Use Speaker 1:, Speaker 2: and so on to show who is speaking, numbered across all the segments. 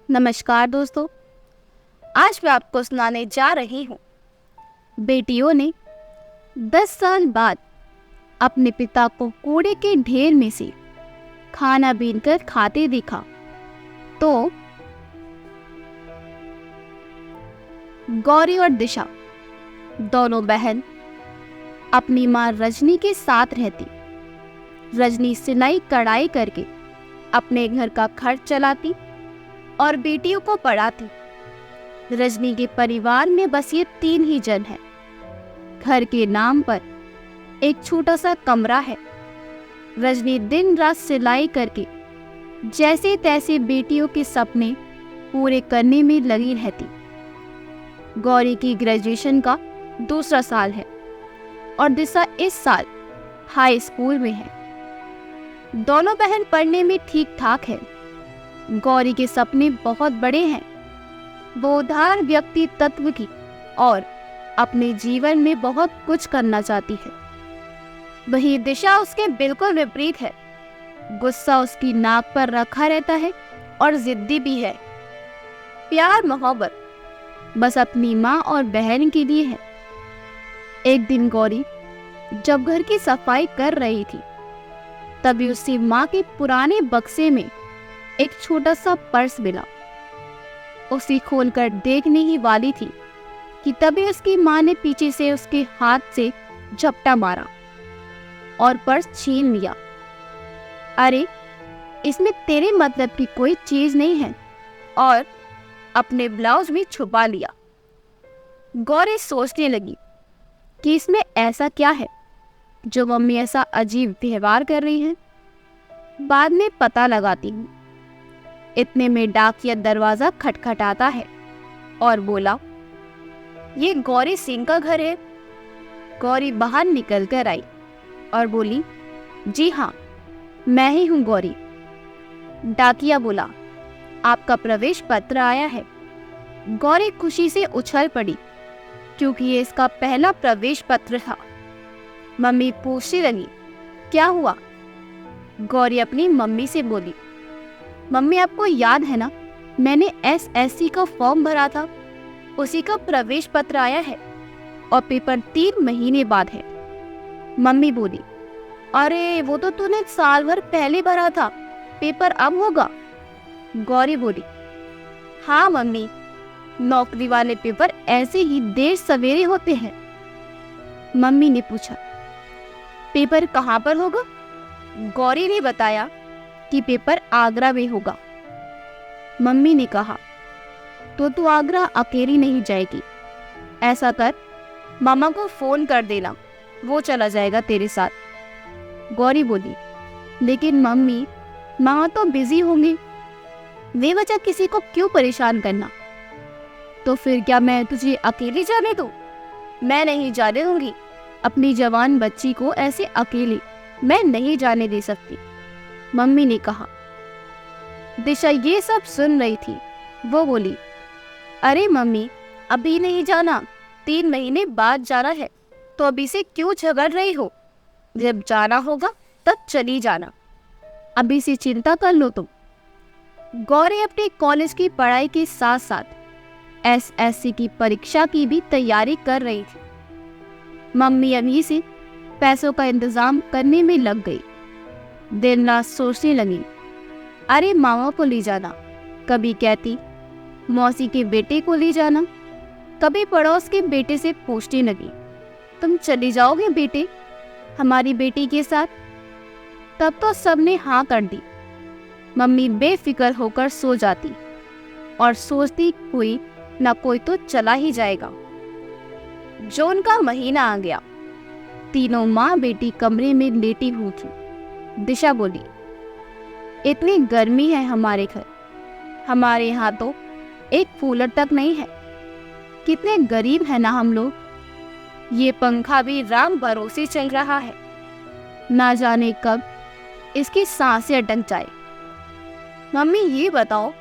Speaker 1: नमस्कार दोस्तों। आज मैं आपको सुनाने जा रही हूँ। बेटियों ने 10 साल बाद अपने पिता को कूड़े के ढेर में से खाना बीनकर खाते देखा तो गौरी और दिशा दोनों बहन अपनी माँ रजनी के साथ रहती। रजनी सिलाई कढ़ाई करके अपने घर का खर्च चलाती और बेटियों को पढ़ाती। रजनी के परिवार में बस ये 3 ही जन हैं। घर के नाम पर एक छोटा सा कमरा है। रजनी दिन रात सिलाई करके जैसे तैसे बेटियों के सपने पूरे करने में लगी रहती। गौरी की ग्रेजुएशन का दूसरा साल है और दिशा इस साल हाई स्कूल में है। दोनों बहन पढ़ने में ठीक ठाक है। गौरी के सपने बहुत बड़े हैं। वो उदार व्यक्ति तत्व की और अपने जीवन में बहुत कुछ करना चाहती है। वही दिशा उसके बिल्कुल विपरीत है। गुस्सा उसकी नाक पर रखा रहता है और जिद्दी भी है। प्यार मोहब्बत बस अपनी माँ और बहन के लिए है। एक दिन गौरी जब घर की सफाई कर रही थी तभी उससे माँ के पुराने बक्से में एक छोटा सा पर्स मिला। उसे खोलकर देखने ही वाली थी कि तभी उसकी माँ ने पीछे से उसके हाथ से झपटा मारा और पर्स छीन लिया। अरे, इसमें तेरे मतलब की कोई चीज नहीं है, और अपने ब्लाउज में छुपा लिया। गौरी सोचने लगी कि इसमें ऐसा क्या है जो मम्मी ऐसा अजीब व्यवहार कर रही है। बाद में पता लगाती हूँ। इतने में डाकिया दरवाजा खटखटाता है और बोला, ये गौरी सिंह का घर है। गौरी बाहर निकल कर आई और बोली, जी हाँ, मैं ही हूँ गौरी। डाकिया बोला, आपका प्रवेश पत्र आया है। गौरी खुशी से उछल पड़ी क्योंकि ये इसका पहला प्रवेश पत्र था। मम्मी पूछने लगी, क्या हुआ? गौरी अपनी मम्मी से बोली, मम्मी आपको याद है ना, मैंने एसएससी का फॉर्म भरा था, उसी का प्रवेश पत्र आया है और पेपर 3 महीने बाद है। मम्मी बोली, अरे वो तो तूने साल भर पहले भरा था, पेपर अब होगा। गौरी बोली, हाँ मम्मी, नौकरी वाले पेपर ऐसे ही देर सवेरे होते हैं। मम्मी ने पूछा, पेपर कहाँ पर होगा? गौरी ने बताया कि पेपर आगरा में होगा। मम्मी ने कहा, तो तू आगरा अकेली नहीं जाएगी। ऐसा कर, मामा को फोन कर देना, वो चला जाएगा तेरे साथ। गौरी बोली, लेकिन मम्मी, मामा तो बिजी होंगे, वे वजह किसी को क्यों परेशान करना। तो फिर क्या मैं तुझे अकेली जाने दूं? मैं नहीं जाने दूंगी। अपनी जवान बच्ची को ऐसे अकेली मैं नहीं जाने दे सकती, मम्मी ने कहा। दिशा ये सब सुन रही थी। वो बोली, अरे मम्मी, अभी नहीं जाना, 3 महीने बाद जाना है, तो अभी से क्यों झगड़ रही हो? जब जाना होगा तब चली जाना, अभी से चिंता कर लो तुम। गौरी अपने कॉलेज की पढ़ाई के साथ साथ एसएससी की परीक्षा की भी तैयारी कर रही थी। मम्मी अभी से पैसों का इंतजाम करने में लग गई। दिन रात सोचने लगी, अरे मामा को ले जाना, कभी कहती मौसी के बेटे को ले जाना, कभी पड़ोस के बेटे से पूछने लगी, तुम चली जाओगे बेटे हमारी बेटी के साथ? तब तो सबने हाँ कर दी। मम्मी बेफिक्र होकर सो जाती और सोचती कोई ना कोई तो चला ही जाएगा। जून का महीना आ गया। तीनों माँ बेटी कमरे में लेटी हुई थी। दिशा बोली, इतनी गर्मी है हमारे घर, हमारे यहाँ तो एक कूलर तक नहीं है। कितने गरीब है ना हम लोग। ये पंखा भी राम भरोसे चल रहा है, ना जाने कब इसकी सांसें अटक जाए। मम्मी ये बताओ,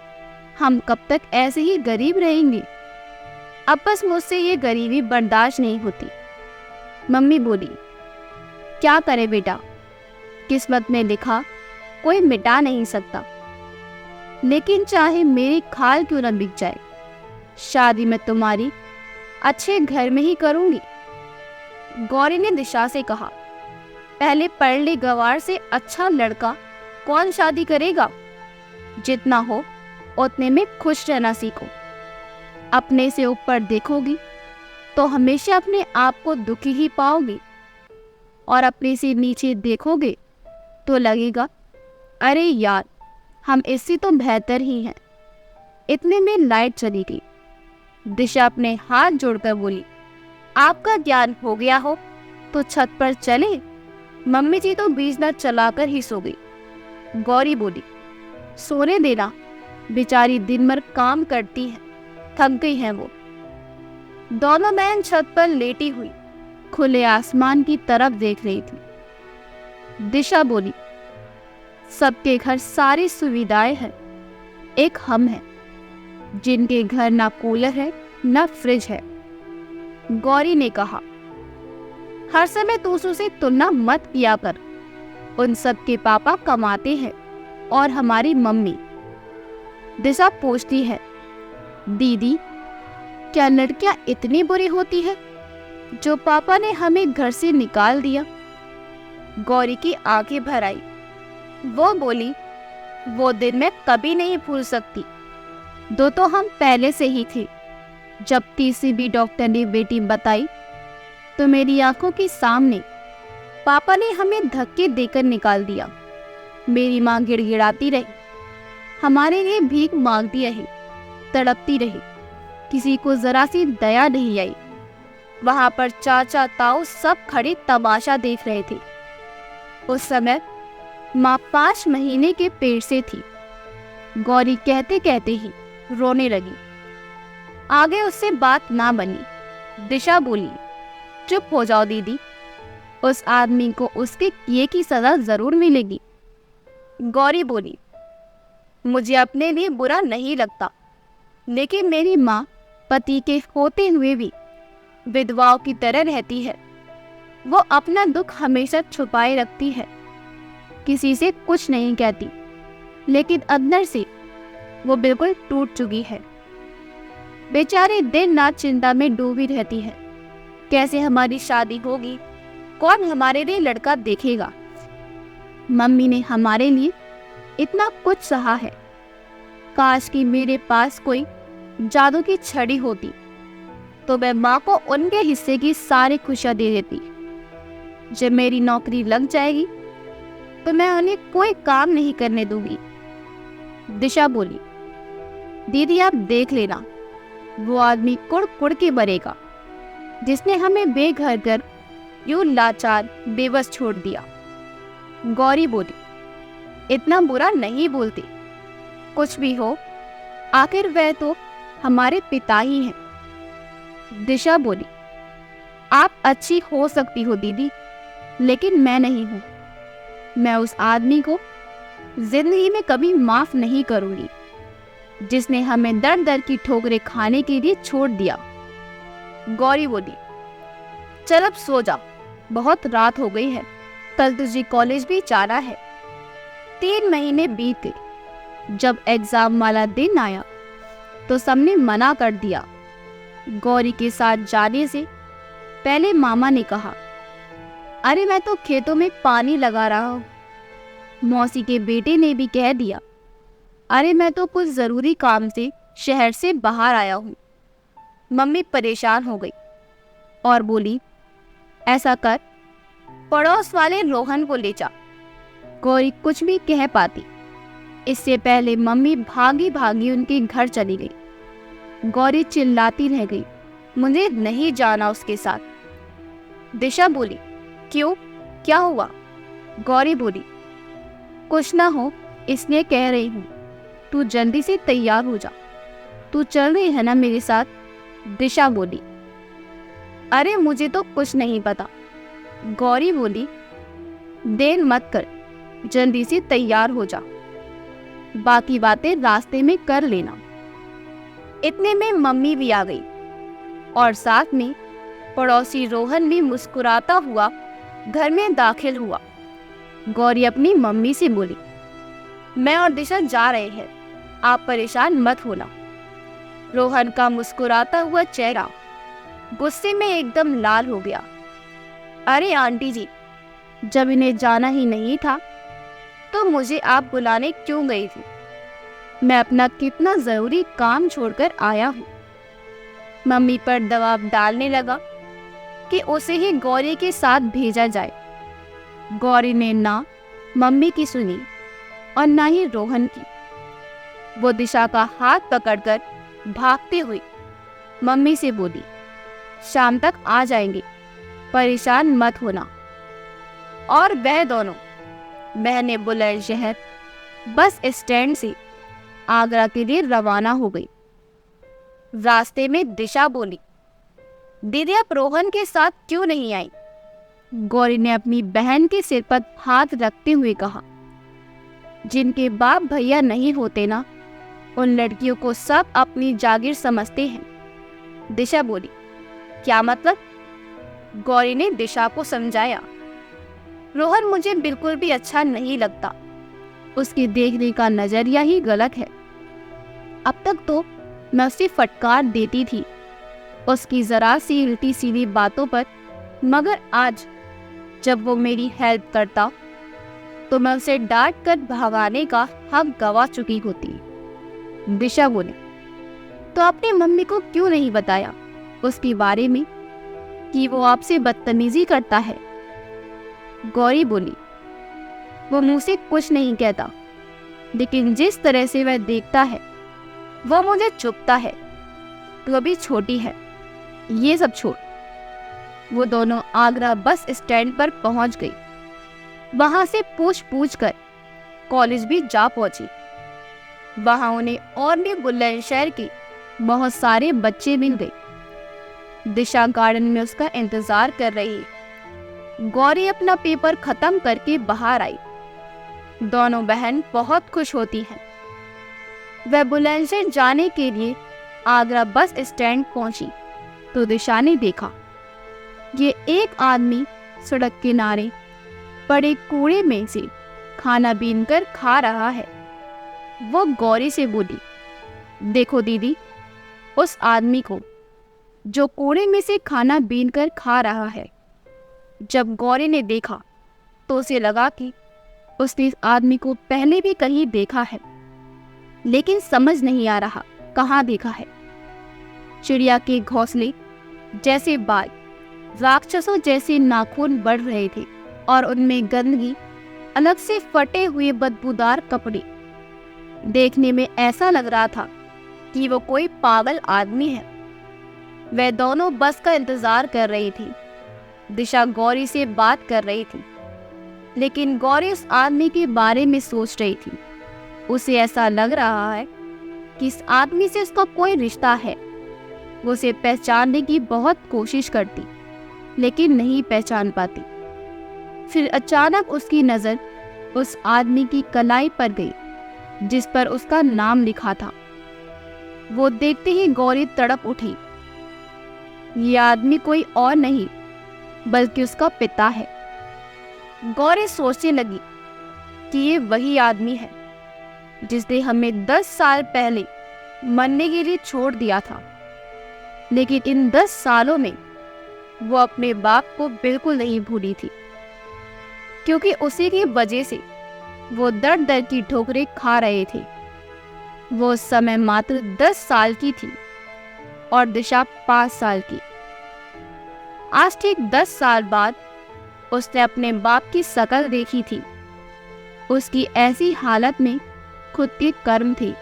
Speaker 1: हम कब तक ऐसे ही गरीब रहेंगे? अब बस मुझसे ये गरीबी बर्दाश्त नहीं होती। मम्मी बोली, क्या करे बेटा, किस्मत में लिखा कोई मिटा नहीं सकता। लेकिन चाहे मेरी खाल क्यों न बिक जाए, शादी मैं तुम्हारी अच्छे घर में ही करूंगी। गौरी ने दिशा से कहा, पहले पढ़ ले गवार से अच्छा लड़का कौन शादी करेगा। जितना हो उतने में खुश रहना सीखो। अपने से ऊपर देखोगी तो हमेशा अपने आप को दुखी ही पाओगी, और अपने से नीचे देखोगे तो लगेगा अरे यार हम इससे तो बेहतर ही हैं। इतने में लाइट चली गई। दिशा अपने हाथ जोड़कर बोली, आपका ज्ञान हो गया हो तो छत पर चले। मम्मी जी तो बिजली चलाकर ही सो गई। गौरी बोली, सोने देना, बेचारी दिन भर काम करती है, थक गई है वो। दोनों बहन छत पर लेटी हुई खुले आसमान की तरफ देख रही थी। दिशा बोली, सबके घर सारी सुविधाएं हैं, एक हम हैं जिनके घर ना कूलर है ना फ्रिज है। गौरी ने कहा, हर समय दूसरों से तुलना मत किया कर। उन सब के पापा कमाते हैं और हमारी मम्मी। दिशा पूछती है, दीदी क्या लड़कियां इतनी बुरी होती है जो पापा ने हमें घर से निकाल दिया। गौरी की आंखें भर आई। वो बोली, वो दिन मैं कभी नहीं भूल सकती। दो तो हम पहले से ही थे। जब तीसरी भी डॉक्टर ने बेटी बताई तो मेरी आंखों के सामने पापा ने हमें धक्के देकर निकाल दिया। मेरी माँ गिड़गिड़ाती रही, हमारे लिए भीख मांगती रही, तड़पती रही। किसी को जरा सी दया नहीं आई। वहां पर चाचा ताऊ सब खड़े तमाशा देख रहे थे। उस समय माँ 5 महीने के पेट से थी। गौरी कहते कहते ही रोने लगी। आगे उससे बात ना बनी। दिशा बोली, चुप हो जाओ दीदी, उस आदमी को उसके किए की सजा जरूर मिलेगी। गौरी बोली, मुझे अपने लिए बुरा नहीं लगता, लेकिन मेरी माँ पति के होते हुए भी विधवाओं की तरह रहती है। वो अपना दुख हमेशा छुपाए रखती है, किसी से कुछ नहीं कहती, लेकिन अंदर से वो बिल्कुल टूट चुकी है। बेचारी दिन रात चिंता में डूबी रहती है। कैसे हमारी शादी होगी, कौन हमारे लिए लड़का देखेगा। मम्मी ने हमारे लिए इतना कुछ सहा है। काश कि मेरे पास कोई जादू की छड़ी होती तो मैं माँ को उनके हिस्से की सारी खुशियाँ दे देती। जब मेरी नौकरी लग जाएगी तो मैं उन्हें कोई काम नहीं करने दूंगी। दिशा बोली, दीदी आप देख लेना, वो आदमी कुड़ कुड़ के मरेगा जिसने हमें बेघर कर यूं लाचार बेबस छोड़ दिया। गौरी बोली, इतना बुरा नहीं बोलती, कुछ भी हो आखिर वह तो हमारे पिता ही हैं। दिशा बोली, आप अच्छी हो सकती हो दीदी, लेकिन मैं नहीं हूं। मैं उस आदमी को जिंदगी में कभी माफ नहीं करूंगी जिसने हमें दर दर की ठोकरें खाने के लिए छोड़ दिया। गौरी बोली, चल अब सो जा, बहुत रात हो गई है, कल तुझे कॉलेज भी जाना है। 3 महीने बीत गए। जब एग्जाम वाला दिन आया तो सबने मना कर दिया। गौरी के साथ जाने से पहले मामा ने कहा, अरे मैं तो खेतों में पानी लगा रहा हूँ। मौसी के बेटे ने भी कह दिया, अरे मैं तो कुछ ज़रूरी काम से शहर से बाहर आया हूँ। मम्मी परेशान हो गई और बोली, ऐसा कर, पड़ोस वाले रोहन को ले जा। गौरी कुछ भी कह पाती इससे पहले मम्मी भागी भागी उनके घर चली गई। गौरी चिल्लाती रह गई, मुझे नहीं जाना उसके साथ। दिशा बोली, क्यों, क्या हुआ? गौरी बोली, कुछ ना हो इसलिए कह रही हूँ, तू जल्दी से तैयार हो जा। तू चल रही है ना मेरे साथ? दिशा बोली, अरे मुझे तो कुछ नहीं पता। गौरी बोली, देर मत कर, जल्दी से तैयार हो जा, बाकी बातें रास्ते में कर लेना। इतने में मम्मी भी आ गई और साथ में पड़ोसी रोहन भी मुस्कुराता हुआ घर में दाखिल हुआ। गौरी अपनी मम्मी से बोली, मैं और दिशा जा रहे हैं, आप परेशान मत होना। रोहन का मुस्कुराता हुआ चेहरा गुस्से में एकदम लाल हो गया। अरे आंटी जी, जब इन्हें जाना ही नहीं था तो मुझे आप बुलाने क्यों गई थी? मैं अपना कितना जरूरी काम छोड़कर आया हूँ। मम्मी पर दबाव डालने लगा कि उसे ही गौरी के साथ भेजा जाए। गौरी ने ना मम्मी की सुनी और ना ही रोहन की। वो दिशा का हाथ पकड़कर भागते हुए मम्मी से बोली, शाम तक आ जाएंगे, परेशान मत होना। और वह दोनों बहनें बुलंदशहर बस स्टैंड से आगरा के लिए रवाना हो गई। रास्ते में दिशा बोली, दीदी आप रोहन के साथ क्यों नहीं आई? गौरी ने अपनी बहन के सिर पर हाथ रखते हुए कहा, जिनके बाप भैया नहीं होते ना, उन लड़कियों को सब अपनी जागीर समझते हैं। दिशा बोली, क्या मतलब? गौरी ने दिशा को समझाया, रोहन मुझे बिल्कुल भी अच्छा नहीं लगता। उसके देखने का नजरिया ही गलत है। अब तक तो मैं उसे फटकार देती थी उसकी जरा सी उल्टी सीधी बातों पर, मगर आज जब वो मेरी हेल्प करता तो मैं उसे डांट कर भगाने का हक गवा चुकी होती। दिशा बोली, तो आपने मम्मी को क्यों नहीं बताया उसके बारे में कि वो आपसे बदतमीजी करता है? गौरी बोली, वो मुंह से कुछ नहीं कहता, लेकिन जिस तरह से वह देखता है वह मुझे चुभता है। तो अभी छोटी है, ये सब छोड़। वो दोनों आगरा बस स्टैंड पर पहुंच गई। वहां से पूछ कर कॉलेज भी जा पहुंची। वहां उन्हें और भी बुलंदशहर के बहुत सारे बच्चे मिल गए। दिशा गार्डन में उसका इंतजार कर रही है। गौरी अपना पेपर खत्म करके बाहर आई। दोनों बहन बहुत खुश होती हैं। वह बुलंदशहर जाने के लिए आगरा बस स्टैंड पहुंची तो दिशा ने देखा, ये एक आदमी सड़क किनारे पड़े कूड़े में से खाना बीनकर खा रहा है। वो गौरी से बोली, देखो दीदी, उस आदमी को जो कूड़े में से खाना बीनकर खा रहा है। जब गौरी ने देखा तो उसे लगा कि उसने इस आदमी को पहले भी कहीं देखा है, लेकिन समझ नहीं आ रहा कहाँ देखा है। चिड़िया के घोंसले जैसे बाल, राक्षसों जैसे नाखून बढ़ रहे थे और उनमें गंदगी, अलग से फटे हुए बदबूदार कपड़े। देखने में ऐसा लग रहा था कि वो कोई पागल आदमी है। वह दोनों बस का इंतजार कर रही थी। दिशा गौरी से बात कर रही थी, लेकिन गौरी उस आदमी के बारे में सोच रही थी। उसे ऐसा लग रहा है कि इस आदमी से उसका कोई रिश्ता है। वो उसे पहचानने की बहुत कोशिश करती, लेकिन नहीं पहचान पाती। फिर अचानक उसकी नजर उस आदमी की कलाई पर गई जिस पर उसका नाम लिखा था। वो देखते ही गौरी तड़प उठी। ये आदमी कोई और नहीं बल्कि उसका पिता है। गौरी सोचने लगी कि ये वही आदमी है जिसने हमें 10 साल पहले मरने के लिए छोड़ दिया था, लेकिन इन 10 सालों में वो अपने बाप को बिल्कुल नहीं भूली थी, क्योंकि उसी की वजह से वो दर दर की ठोकरें खा रहे थे। वो उस समय मात्र 10 साल की थी और दिशा 5 साल की। आज ठीक 10 साल बाद उसने अपने बाप की शकल देखी थी। उसकी ऐसी हालत में खुद के कर्म थे।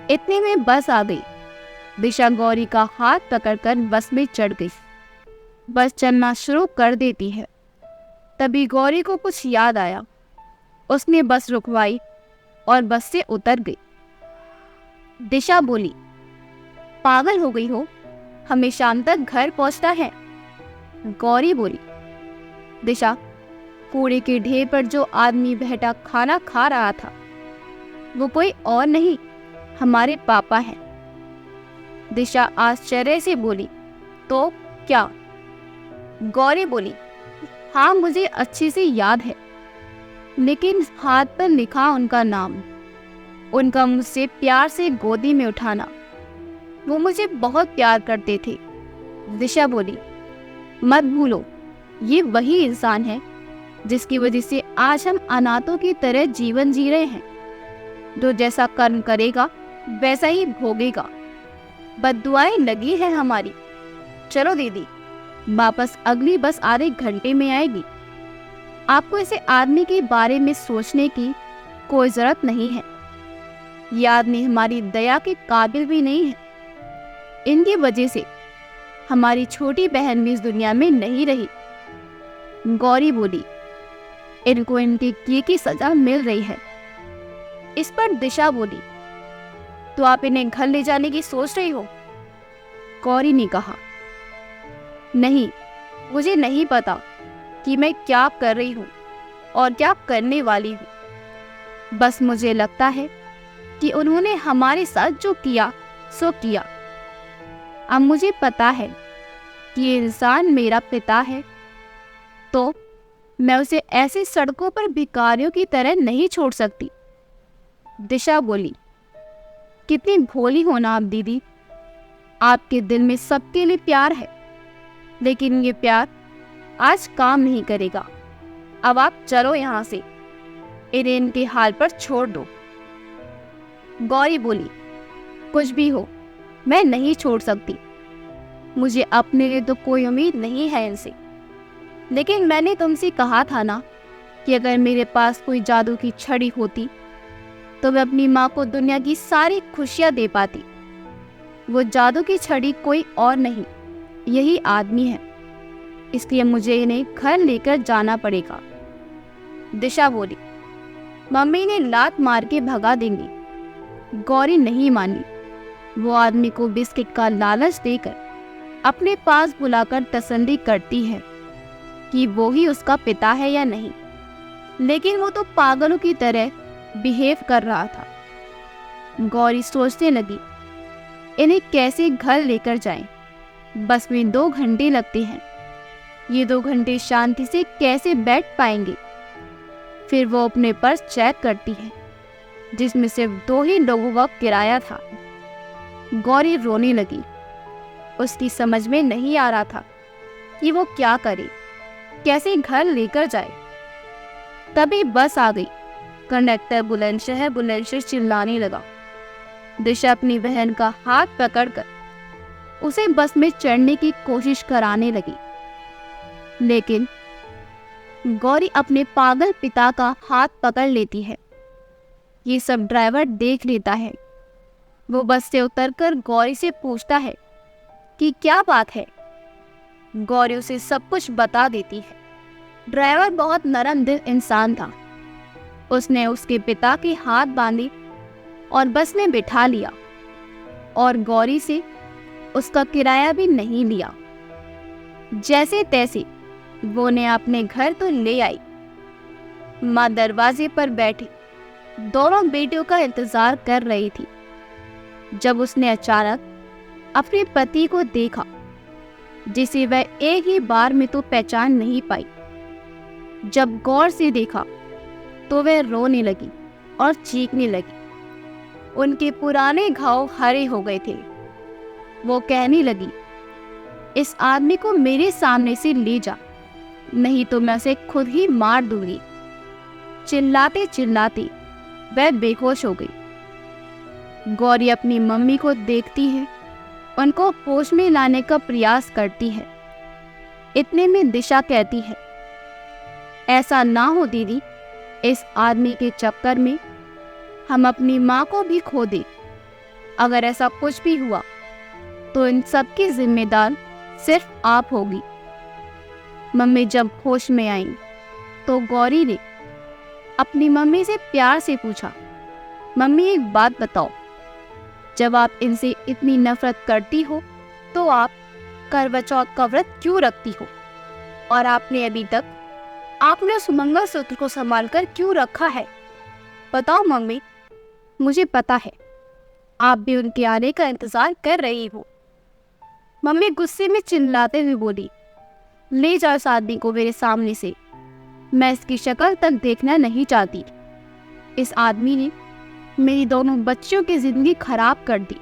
Speaker 1: इतने में बस आ गई। दिशा गौरी का हाथ पकड़कर बस में चढ़ गई। बस चलना शुरू कर देती है। तभी गौरी को कुछ याद आया। उसने बस रुकवाई और बस से उतर गई। दिशा बोली, पागल हो गई हो, हमें शाम तक घर पहुंचना है। गौरी बोली, दिशा, कूड़े के ढेर पर जो आदमी बैठा खाना खा रहा था वो कोई और नहीं, हमारे पापा हैं। दिशा आश्चर्य से बोली, तो क्या? गौरी बोली, हाँ मुझे अच्छे से याद है, लेकिन हाथ पर लिखा उनका नाम। उनका मुझसे प्यार से गोदी में उठाना। वो मुझे बहुत प्यार करते थे। दिशा बोली, मत भूलो, ये वही इंसान है जिसकी वजह से आज हम अनाथों की तरह जीवन जी रहे हैं। जो जैसा कर्म करेगा वैसा ही भोगेगा। बद्दुआएं लगी है हमारी। चलो दीदी, वापस अगली बस आधे घंटे में आएगी। आपको ऐसे आदमी के बारे में सोचने की कोई जरूरत नहीं है। ये आदमी हमारी दया के काबिल भी नहीं है। इनकी वजह से हमारी छोटी बहन भी इस दुनिया में नहीं रही। गौरी बोली, इनको इनके किए की सजा मिल रही है। इस पर दिशा बोली, तो आप इन्हें घर ले जाने की सोच रही हो? गौरी ने कहा, नहीं, मुझे नहीं पता कि मैं क्या कर रही हूँ और क्या करने वाली हूँ। बस मुझे लगता है कि उन्होंने हमारे साथ जो किया सो किया। अब मुझे पता है कि ये इंसान मेरा पिता है, तो मैं उसे ऐसी सड़कों पर भिखारियों की तरह नहीं छोड़ सकती। दिशा बोली, कितनी भोली हो ना आप दीदी। आपके दिल में सबके लिए प्यार है, लेकिन ये प्यार आज काम नहीं करेगा। अब आप चलो यहाँ से, इन्हें इनके हाल पर छोड़ दो। गौरी बोली, कुछ भी हो, मैं नहीं छोड़ सकती। मुझे अपने लिए तो कोई उम्मीद नहीं है इनसे। लेकिन मैंने तुमसे कहा था ना कि अगर मेरे पास कोई जादू की छड़ी होती तो मैं अपनी माँ को दुनिया की सारी खुशियाँ दे पाती। वो जादू की छड़ी कोई और नहीं, यही आदमी है। इसलिए मुझे इन्हें घर लेकर जाना पड़ेगा। दिशा बोली, मम्मी ने लात मार के भगा देंगी। गौरी नहीं मानी। वो आदमी को बिस्किट का लालच देकर अपने पास बुलाकर तसल्ली करती है कि वो ही उसका पिता है या नहीं। लेकिन वो तो पागलों की तरह बिहेव कर रहा था। गौरी सोचने लगी, इन्हें कैसे घर लेकर जाएं? बस में 2 घंटे लगते हैं। ये 2 घंटे शांति से कैसे बैठ पाएंगे? फिर वो अपने पर्स चेक करती है, जिसमें सिर्फ 2 ही लोगों का किराया था। गौरी रोने लगी। उसकी समझ में नहीं आ रहा था कि वो क्या करे, कैसे घर लेकर जाए। तभी बस आ गई। कंडक्टर बुलंदशहर चिल्लाने लगा। दिशा अपनी बहन का हाथ पकड़कर उसे बस में चढ़ने की कोशिश कराने लगी। लेकिन गौरी अपने पागल पिता का हाथ पकड़ लेती है। ये सब ड्राइवर देख लेता है। वो बस से उतरकर गौरी से पूछता है कि क्या बात है। गौरी उसे सब कुछ बता देती है। ड्राइवर बहुत नरम दिल इंसान था। उसने उसके पिता के हाथ बांधे और बस में बिठा लिया और गौरी से उसका किराया भी नहीं लिया। जैसे तैसे वो ने अपने घर तो ले आई। माँ दरवाजे पर बैठी दोनों बेटियों का इंतजार कर रही थी। जब उसने अचानक अपने पति को देखा, जिसे वह एक ही बार में तो पहचान नहीं पाई, जब गौर से देखा तो वह रोने लगी और चीखने लगी। उनके पुराने घाव हरे हो गए थे। वो कहने लगी, इस आदमी को मेरे सामने से ले जा, नहीं तो मैं उसे खुद ही मार दूंगी। चिल्लाते चिल्लाते वह बेहोश हो गई। गौरी अपनी मम्मी को देखती है, उनको होश में लाने का प्रयास करती है। इतने में दिशा कहती है, ऐसा ना हो दीदी, इस आदमी के चक्कर में हम अपनी माँ को भी खो दें। अगर ऐसा कुछ भी हुआ तो इन सब की जिम्मेदार सिर्फ आप होगी। मम्मी जब होश में आई तो गौरी ने अपनी मम्मी से प्यार से पूछा, मम्मी एक बात बताओ, जब आप इनसे इतनी नफरत करती हो तो आप करवा चौथ का व्रत क्यों रखती हो? और आपने उस मंगलसूत्र को संभाल कर क्यों रखा है? बताओ मम्मी। मुझे पता है आप भी उनके आने का इंतजार कर रही हो। मम्मी गुस्से में चिल्लाते हुए बोली, ले जाओ इस आदमी को मेरे सामने से। मैं इसकी शक्ल तक देखना नहीं चाहती। इस आदमी ने मेरी दोनों बच्चियों की जिंदगी खराब कर दी।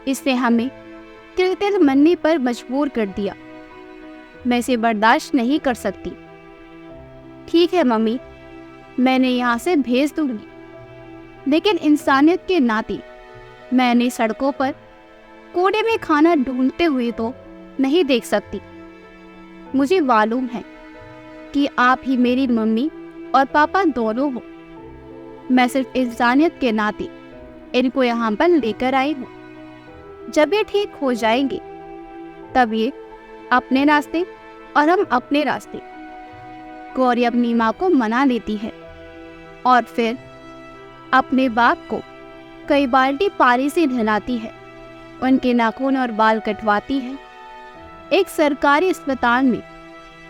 Speaker 1: इसने हमें तिल तिल मरने पर मजबूर कर दिया। मैं इसे बर्दाश्त नहीं कर सकती। ठीक है मम्मी, मैंने यहाँ से भेज दूंगी, लेकिन इंसानियत के नाते मैंने सड़कों पर कूड़े में खाना ढूंढते हुए तो नहीं देख सकती। मुझे मालूम है कि आप ही मेरी मम्मी और पापा दोनों हो। मैं सिर्फ इंसानियत के नाते इनको यहाँ पर लेकर आई हूँ। जब ये ठीक हो जाएंगे तब ये अपने रास्ते और हम अपने रास्ते। गौरी अपनी माँ को मना लेती है और फिर अपने बाप को कई बाल्टी पानी से नहलाती है, उनके नाखून और बाल कटवाती है, एक सरकारी अस्पताल में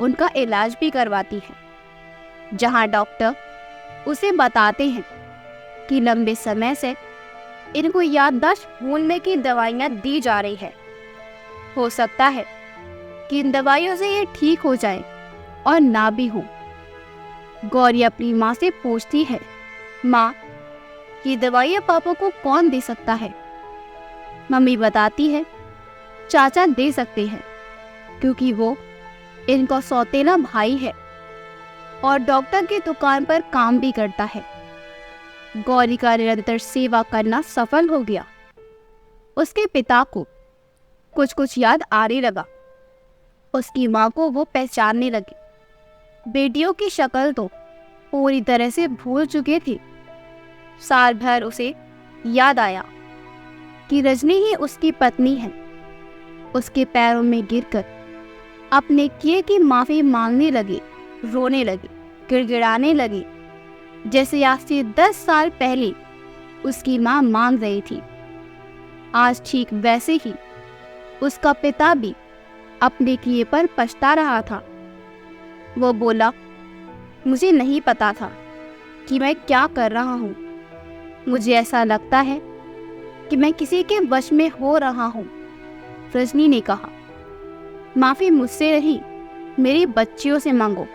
Speaker 1: उनका इलाज भी करवाती है, जहां डॉक्टर उसे बताते हैं कि लंबे समय से इनको याददाश्त भूलने की दवाइयाँ दी जा रही है। हो सकता है कि इन दवाइयों से ये ठीक हो जाए और ना भी हो। गौरी अपनी माँ से पूछती है, माँ, ये दवाइयाँ पापा को कौन दे सकता है? मम्मी बताती है, चाचा दे सकते हैं, क्योंकि वो इनका सौतेला भाई है और डॉक्टर की दुकान पर काम भी करता है। गौरी का निरंतर सेवा करना सफल हो गया। उसके पिता को कुछ कुछ याद आने लगा। उसकी माँ को वो पहचानने लगे। बेटियों की शक्ल तो पूरी तरह से भूल चुके थे। साल भर उसे याद आया कि रजनी ही उसकी पत्नी है। उसके पैरों में गिरकर अपने किए की माफी मांगने लगे, रोने लगे, गिड़गिड़ाने लगे, जैसे आज से 10 साल पहले उसकी माँ मांग रही थी। आज ठीक वैसे ही उसका पिता भी अपने किए पर पछता रहा था। वो बोला, मुझे नहीं पता था कि मैं क्या कर रहा हूँ। मुझे ऐसा लगता है कि मैं किसी के वश में हो रहा हूँ। रजनी ने कहा, माफी मुझसे नहीं, मेरी बच्चियों से मांगो,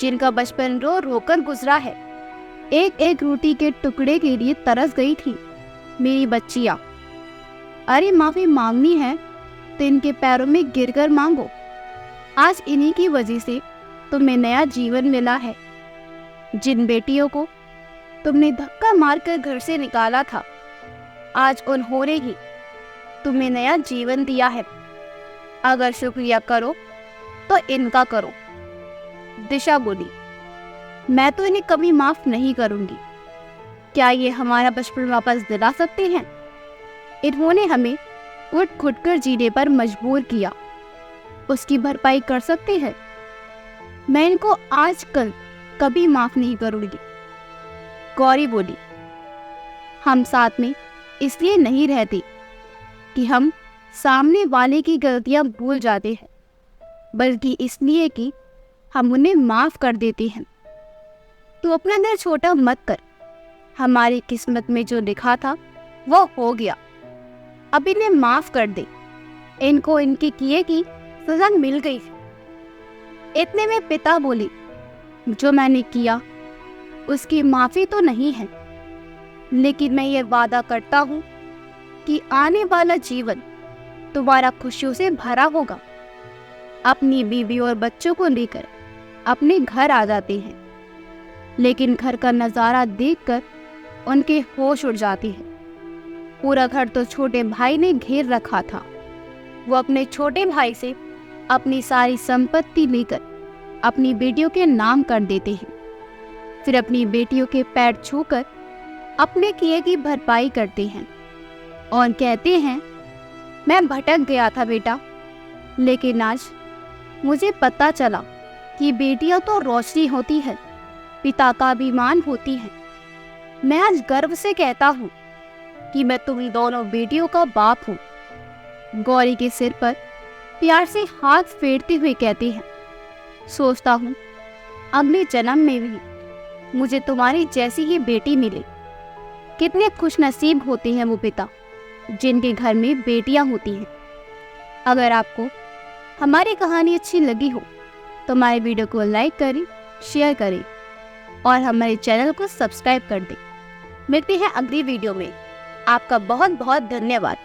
Speaker 1: जिनका बचपन रो रोकर गुजरा है। एक एक रोटी के टुकड़े के लिए तरस गई थी मेरी बच्चियाँ। अरे माफी मांगनी है तो इनके पैरों में गिरकर मांगो। आज इन्हीं की वजह से तुम्हें नया जीवन मिला है। जिन बेटियों को तुमने धक्का मारकर घर से निकाला था, आज उन्होंने ही तुम्हें नया जीवन दिया है। अगर शुक्रिया करो तो इनका करो। दिशा बोली, मैं तो इन्हें कभी माफ नहीं करूंगी। क्या ये हमारा बचपन वापस दिला सकते हैं? इन्होंने हमें उठ घुट कर जीने पर मजबूर किया, उसकी भरपाई कर सकते हैं? मैं इनको आजकल कभी माफ नहीं करूंगी। गौरी बोली, हम साथ में इसलिए नहीं रहते कि हम सामने वाले की गलतियां भूल जाते हैं, बल्कि इसलिए कि हम उन्हें माफ कर देते हैं। तू अपना दिल छोटा मत कर। हमारी किस्मत में जो लिखा था वो हो गया। अब इन्हें माफ कर दे। इनको इनके किए की सजा मिल गई। इतने में पिता बोले, जो मैंने किया उसकी माफी तो नहीं है, लेकिन मैं ये वादा करता हूँ कि आने वाला जीवन तुम्हारा खुशियों से भरा होगा। अपनी बीवी और बच्चों को लेकर अपने घर आ जाते हैं, लेकिन घर का नज़ारा देखकर उनके होश उड़ जाते हैं। पूरा घर तो छोटे भाई ने घेर रखा था। वो अपने छोटे भाई से अपनी सारी संपत्ति लेकर अपनी बेटियों के नाम कर देते हैं। फिर अपनी बेटियों के पैर छूकर अपने किए की भरपाई करते हैं और कहते हैं, मैं भटक गया था बेटा, लेकिन आज मुझे पता चला कि बेटियां तो रोशनी होती है, पिता का अभिमान होती है। मैं आज गर्व से कहता हूँ कि मैं तुम्ही दोनों बेटियों का बाप हूँ। गौरी के सिर पर प्यार से हाथ फेरते हुए कहते हैं, सोचता हूँ अगले जन्म में भी मुझे तुम्हारी जैसी ही बेटी मिले। कितने खुशनसीब होते हैं वो पिता जिनके घर में बेटियां होती हैं। अगर आपको हमारी कहानी अच्छी लगी हो तो हमारे वीडियो को लाइक करें, शेयर करें और हमारे चैनल को सब्सक्राइब कर दें। मिलते हैं अगली वीडियो में। आपका बहुत बहुत धन्यवाद।